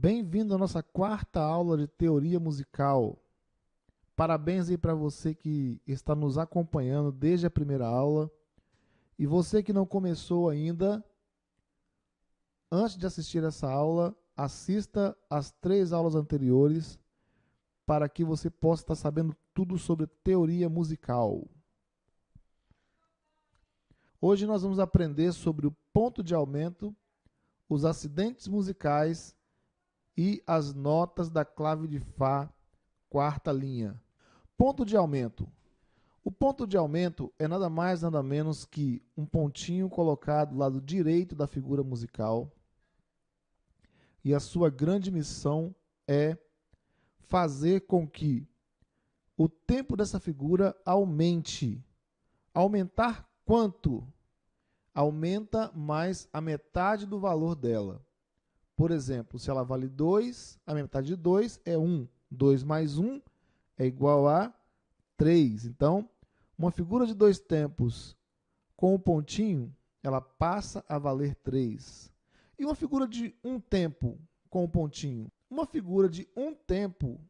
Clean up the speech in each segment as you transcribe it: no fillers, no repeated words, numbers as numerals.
Bem-vindo à nossa quarta aula de teoria musical. Parabéns aí para você que está nos acompanhando desde a primeira aula. E você que não começou ainda, antes de assistir essa aula, assista as 3 aulas anteriores para que você possa estar sabendo tudo sobre teoria musical. Hoje nós vamos aprender sobre o ponto de aumento, os acidentes musicais e as notas da clave de Fá, quarta linha. Ponto de aumento. O ponto de aumento é nada mais, nada menos que um pontinho colocado do lado direito da figura musical. E a sua grande missão é fazer com que o tempo dessa figura aumente. Aumentar quanto? Aumenta mais a metade do valor dela. Por exemplo, se ela vale 2, a metade de 2 é 1. 2 mais 1 é igual a 3. Então, uma figura de 2 tempos com o pontinho, ela passa a valer 3. E uma figura de 1 tempo com o pontinho? Uma figura de 1 tempo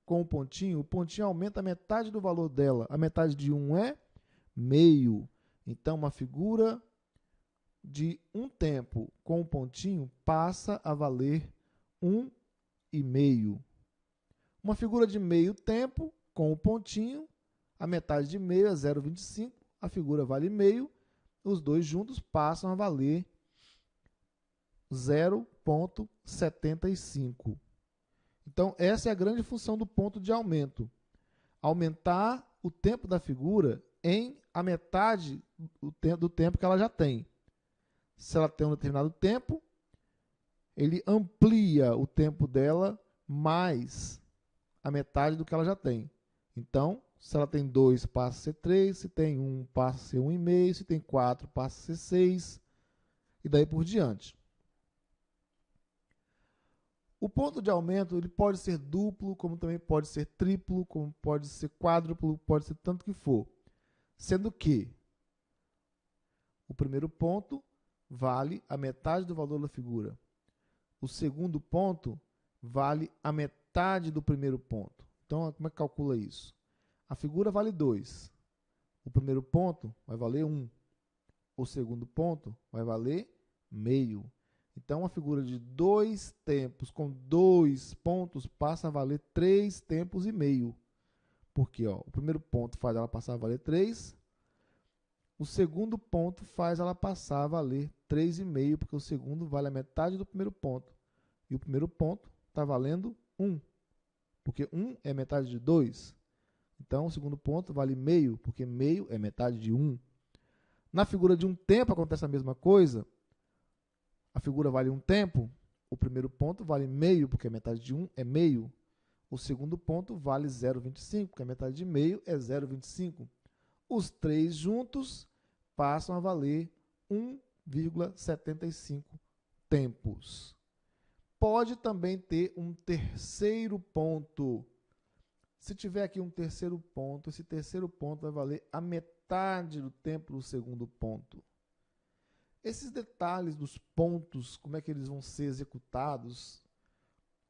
com o pontinho aumenta a metade do valor dela. A metade de 1 é meio. Então, uma figura de 1 tempo com o pontinho passa a valer 1,5. Uma figura de meio tempo com o pontinho, a metade de meio é 0,25, a figura vale meio, os dois juntos passam a valer 0,75. Então, essa é a grande função do ponto de aumento. Aumentar o tempo da figura em a metade do tempo que ela já tem. Se ela tem um determinado tempo, ele amplia o tempo dela mais a metade do que ela já tem. Então, se ela tem 2, passa a ser 3, se tem 1, passa a ser 1,5, se tem 4, passa a ser 6, e daí por diante. O ponto de aumento ele pode ser duplo, como também pode ser triplo, como pode ser quádruplo, pode ser tanto que for. Sendo que o primeiro ponto vale a metade do valor da figura. O segundo ponto vale a metade do primeiro ponto. Então, como é que calcula isso? A figura vale 2. O primeiro ponto vai valer 1. O segundo ponto vai valer meio. Então, uma figura de 2 tempos com 2 pontos passa a valer 3 tempos e meio. Porque o primeiro ponto faz ela passar a valer 3. O segundo ponto faz ela passar a valer 3,5, porque o segundo vale a metade do primeiro ponto. E o primeiro ponto está valendo 1, porque 1 é metade de 2. Então, o segundo ponto vale meio, porque meio é metade de 1. Na figura de 1 tempo acontece a mesma coisa. A figura vale 1 tempo, o primeiro ponto vale meio, porque a metade de 1 é meio. O segundo ponto vale 0,25, porque a metade de meio é 0,25. Os 3 juntos passam a valer 1,75 tempos. Pode também ter um terceiro ponto. Se tiver aqui um terceiro ponto, esse terceiro ponto vai valer a metade do tempo do segundo ponto. Esses detalhes dos pontos, como é que eles vão ser executados,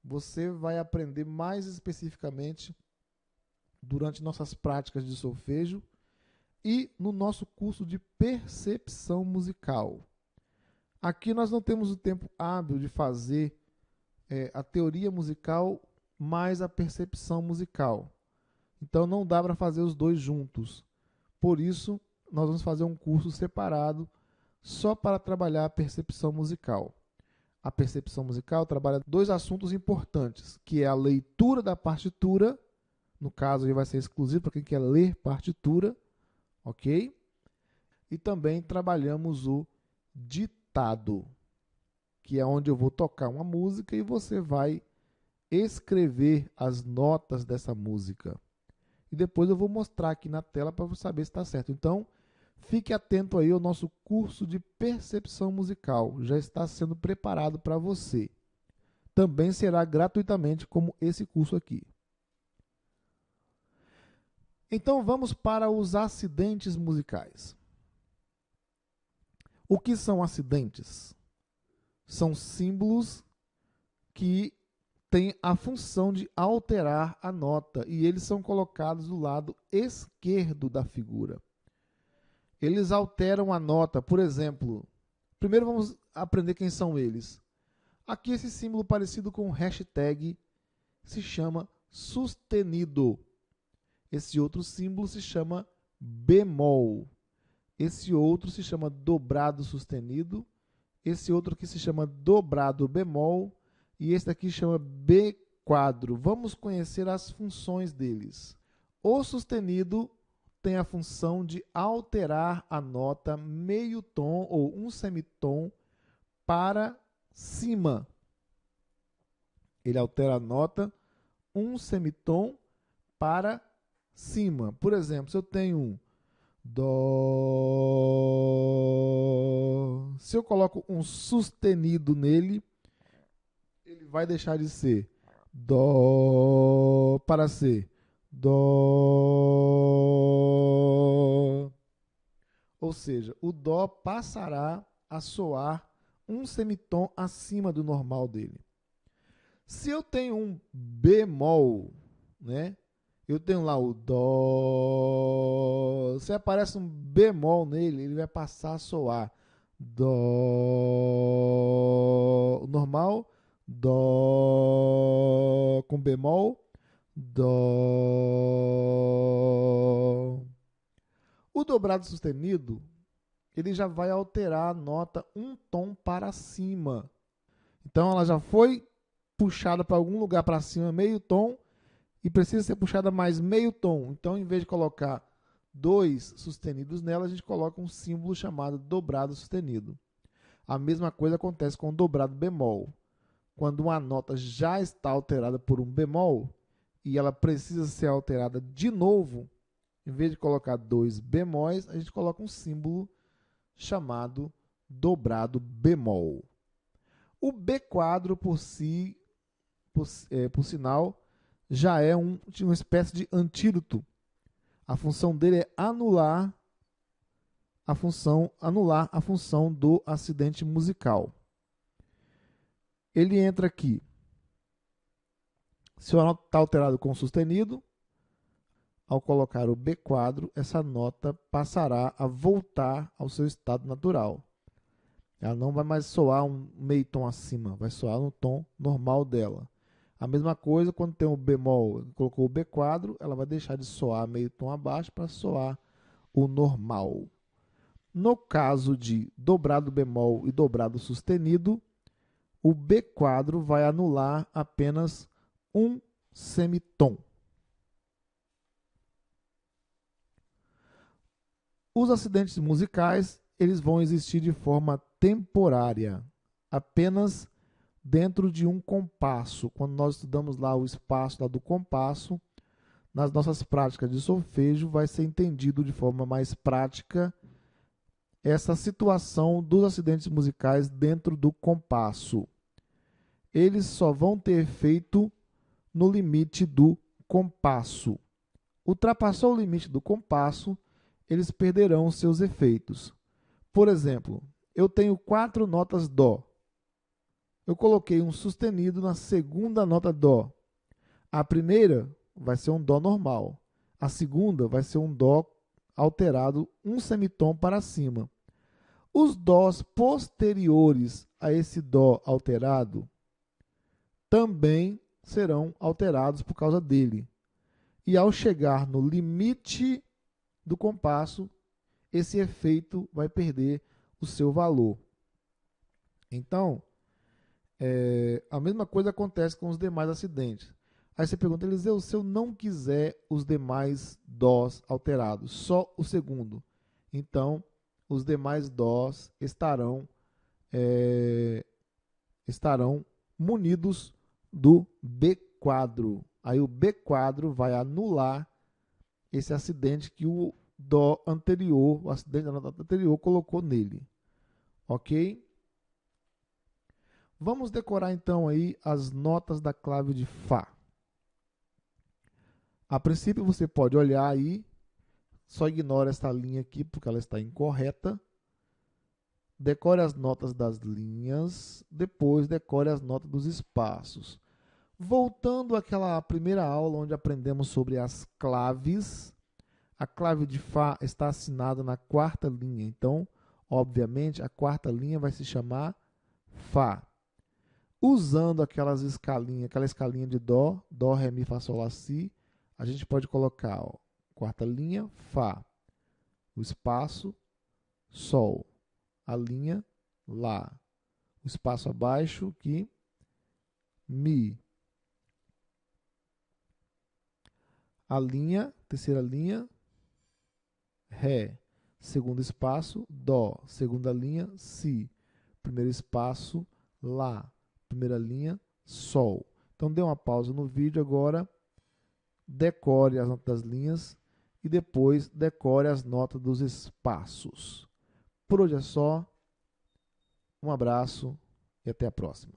você vai aprender mais especificamente durante nossas práticas de solfejo e no nosso curso de percepção musical. Aqui nós não temos o tempo hábil de fazer a teoria musical mais a percepção musical. Então não dá para fazer os dois juntos. Por isso, nós vamos fazer um curso separado só para trabalhar a percepção musical. A percepção musical trabalha 2 assuntos importantes, que é a leitura da partitura, no caso aí vai ser exclusivo para quem quer ler partitura, ok? E também trabalhamos o ditado, que é onde eu vou tocar uma música e você vai escrever as notas dessa música. E depois eu vou mostrar aqui na tela para você saber se está certo. Então, fique atento aí ao nosso curso de percepção musical. Já está sendo preparado para você. Também será gratuitamente como esse curso aqui. Então, vamos para os acidentes musicais. O que são acidentes? São símbolos que têm a função de alterar a nota e eles são colocados do lado esquerdo da figura. Eles alteram a nota, por exemplo, primeiro vamos aprender quem são eles. Aqui esse símbolo parecido com o hashtag se chama sustenido. Esse outro símbolo se chama bemol. Esse outro se chama dobrado sustenido. Esse outro aqui se chama dobrado bemol. E esse daqui chama B quadro. Vamos conhecer as funções deles. O sustenido tem a função de alterar a nota meio tom ou um semitom para cima. Ele altera a nota um semitom para cima. Por exemplo, se eu tenho um Dó, se eu coloco um sustenido nele, ele vai deixar de ser Dó para ser Dó. Ou seja, o Dó passará a soar um semitom acima do normal dele. Se eu tenho um bemol, né? Eu tenho lá o Dó. Se aparece um bemol nele, ele vai passar a soar Dó normal, Dó com bemol, Dó. O dobrado sustenido, ele já vai alterar a nota um tom para cima. Então ela já foi puxada para algum lugar para cima, meio tom, e precisa ser puxada mais meio tom. Então, em vez de colocar dois sustenidos nela, a gente coloca um símbolo chamado dobrado sustenido. A mesma coisa acontece com o dobrado bemol. Quando uma nota já está alterada por um bemol e ela precisa ser alterada de novo, em vez de colocar dois bemóis, a gente coloca um símbolo chamado dobrado bemol. O B quadro, por sinal, já é uma espécie de antídoto. A função dele é anular a função do acidente musical. Ele entra aqui. Se a nota está alterada com sustenido, ao colocar o B quadro, essa nota passará a voltar ao seu estado natural. Ela não vai mais soar um meio tom acima, vai soar no tom normal dela. A mesma coisa quando tem o bemol, colocou o B quadro, ela vai deixar de soar meio tom abaixo para soar o normal. No caso de dobrado bemol e dobrado sustenido, o B quadro vai anular apenas um semitom. Os acidentes musicais, eles vão existir de forma temporária, apenas dentro de um compasso. Quando nós estudamos lá o espaço lá do compasso, nas nossas práticas de solfejo, vai ser entendido de forma mais prática essa situação dos acidentes musicais dentro do compasso. Eles só vão ter efeito no limite do compasso. Ultrapassou o limite do compasso, eles perderão seus efeitos. Por exemplo, eu tenho 4 notas Dó. Eu coloquei um sustenido na segunda nota Dó. A primeira vai ser um Dó normal. A segunda vai ser um Dó alterado um semitom para cima. Os Dós posteriores a esse Dó alterado também serão alterados por causa dele. E ao chegar no limite do compasso, esse efeito vai perder o seu valor. Então, a mesma coisa acontece com os demais acidentes. Aí você pergunta, Eliseu, se eu não quiser os demais Dós alterados, só o segundo, então os demais Dós estarão munidos do B quadro. Aí o B quadro vai anular esse acidente que o Dó anterior, o acidente da nota anterior, colocou nele. Ok? Vamos decorar então aí as notas da clave de Fá. A princípio você pode olhar aí, só ignora esta linha aqui porque ela está incorreta. Decore as notas das linhas, depois decore as notas dos espaços. Voltando àquela primeira aula onde aprendemos sobre as claves, a clave de Fá está assinada na quarta linha. Então, obviamente, a quarta linha vai se chamar Fá. Usando aquela escalinha de Dó, Dó, Ré, Mi, Fá, Sol, Lá, Si, a gente pode colocar, ó, quarta linha, Fá, o espaço, Sol, a linha, Lá, o espaço abaixo, aqui, Mi, a linha, terceira linha, Ré, segundo espaço, Dó, segunda linha, Si, primeiro espaço, Lá, primeira linha, Sol. Então, dê uma pausa no vídeo agora, decore as notas das linhas e depois decore as notas dos espaços. Por hoje é só, um abraço e até a próxima.